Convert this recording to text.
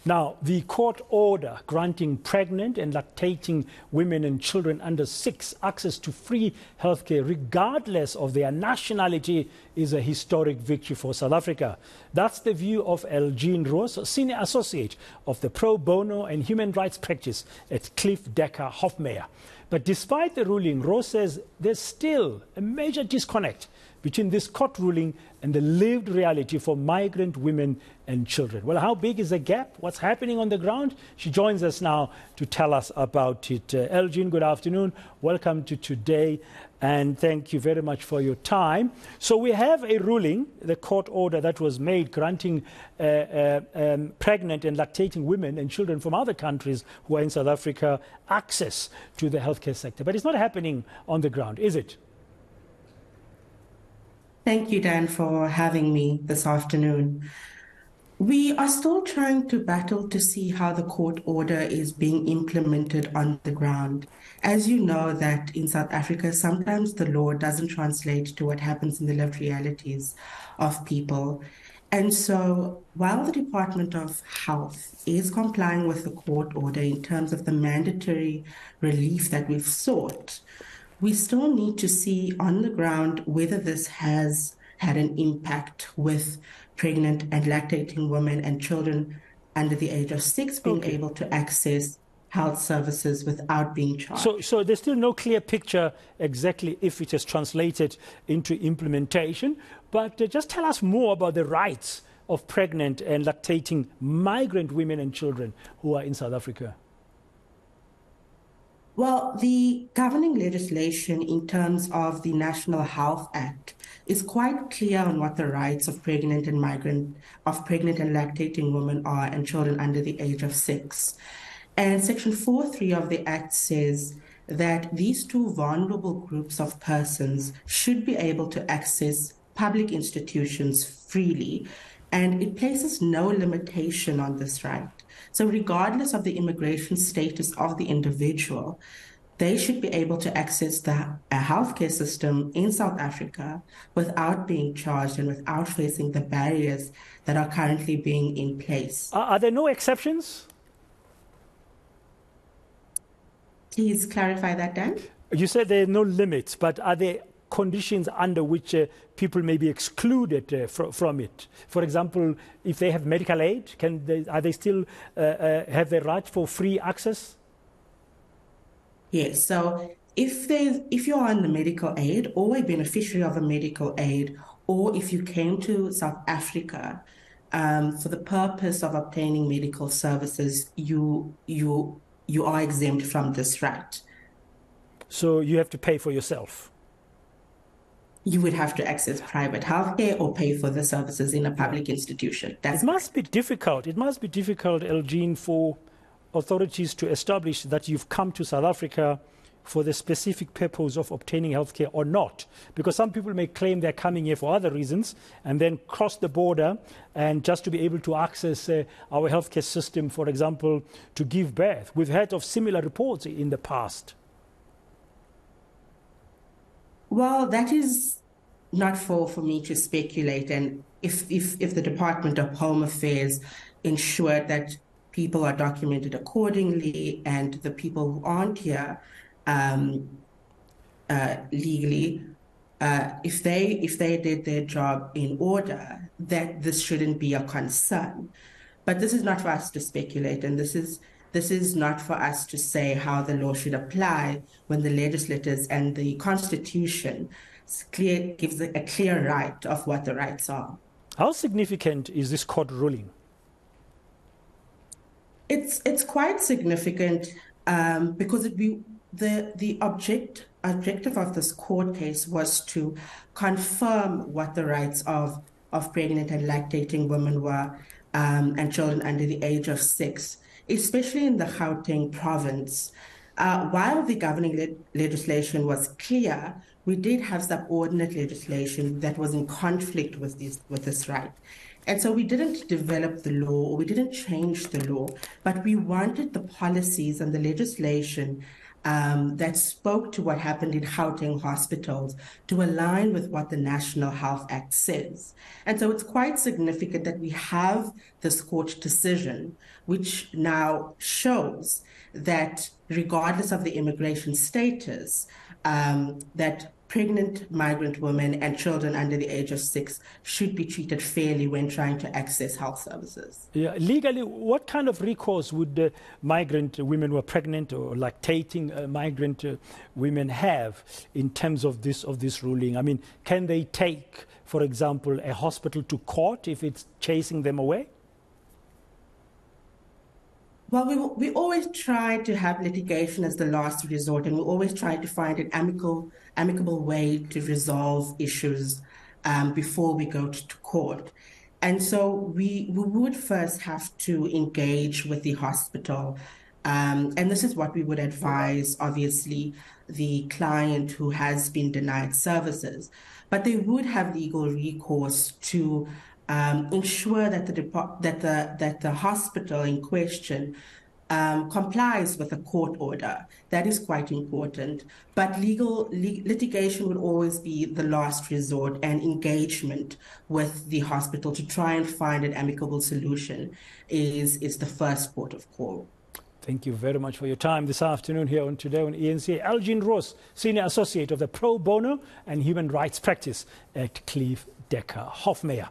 Now, the court order granting pregnant and lactating women and children under 6 access to free healthcare regardless of their nationality is a historic victory for South Africa. That's the view of Elgene, Roos, Senior Associate of the Pro Bono and Human Rights Practice at Cliffe, Dekker, Hofmeyr. But despite the ruling, Roos says there's still a major disconnect between this court ruling and the lived reality for migrant women and children. Well, how big is the gap? What's happening on the ground? She joins us now to tell us about it. Elgene, good afternoon. Welcome to Today, and thank you very much for your time. So we have a ruling, the court order that was made granting pregnant and lactating women and children from other countries who are in South Africa access to the healthcare sector. But it's not happening on the ground, is it? Thank you, Dan, for having me this afternoon. We are still trying to battle to see how the court order is being implemented on the ground. As you know, that in South Africa, sometimes the law doesn't translate to what happens in the lived realities of people. And so while the Department of Health is complying with the court order in terms of the mandatory relief that we've sought, we still need to see on the ground whether this has had an impact with pregnant and lactating women and children under the age of 6 being able to access health services without being charged. So there's still no clear picture exactly if it is translated into implementation, but just tell us more about the rights of pregnant and lactating migrant women and children who are in South Africa. Well, the governing legislation in terms of the National Health Act is quite clear on what the rights of pregnant and lactating women are and children under the age of 6. And Section 4.3 of the Act says that these two vulnerable groups of persons should be able to access public institutions freely, and it places no limitation on this right. So regardless of the immigration status of the individual, they should be able to access a healthcare system in South Africa without being charged and without facing the barriers that are currently being in place. Are there no exceptions? Please clarify that, Dan. You said there are no limits, but are there conditions under which people may be excluded from it? For example, if they have medical aid, are they still have the right for free access? Yes. So if you're on the medical aid or a beneficiary of a medical aid, or if you came to South Africa for the purpose of obtaining medical services, you are exempt from this right. So you have to pay for yourself? You would have to access private healthcare or pay for the services in a public institution. It must be difficult. It must be difficult, Elgene, for authorities to establish that you've come to South Africa for the specific purpose of obtaining healthcare or not. Because some people may claim they're coming here for other reasons and then cross the border and just to be able to access our healthcare system, for example, to give birth. We've heard of similar reports in the past. Well, that is not for me to speculate. And if the Department of Home Affairs ensured that people are documented accordingly and the people who aren't here legally, if they did their job in order, that this shouldn't be a concern. But this is not for us to speculate, and this is not for us to say how the law should apply when the legislators and the Constitution gives a clear right of what the rights are. How significant is this court ruling? It's quite significant because the objective of this court case was to confirm what the rights of pregnant and lactating women were and children under the age of 6, especially in the Gauteng province. While the governing legislation was clear, we did have subordinate legislation that was in conflict with this right. And so we didn't develop the law, or we didn't change the law, but we wanted the policies and the legislation that spoke to what happened in Gauteng hospitals to align with what the National Health Act says. And so it's quite significant that we have this court decision, which now shows that regardless of the immigration status, that pregnant migrant women and children under the age of 6 should be treated fairly when trying to access health services. Yeah, legally, what kind of recourse would migrant women who are pregnant or lactating migrant women have in terms of this ruling? I mean, can they take, for example, a hospital to court if it's chasing them away? Well, we always try to have litigation as the last resort, and we always try to find an amicable way to resolve issues before we go to court. And so we would first have to engage with the hospital. And this is what we would advise, obviously, the client who has been denied services. But they would have legal recourse to ensure that the hospital in question complies with a court order. That is quite important. But litigation would always be the last resort, and engagement with the hospital to try and find an amicable solution is the first port of call. Thank you very much for your time this afternoon here on Today on eNCA. Elgene Roos, Senior Associate of the Pro Bono and Human Rights Practice at Cliffe, Dekker, Hofmeyr.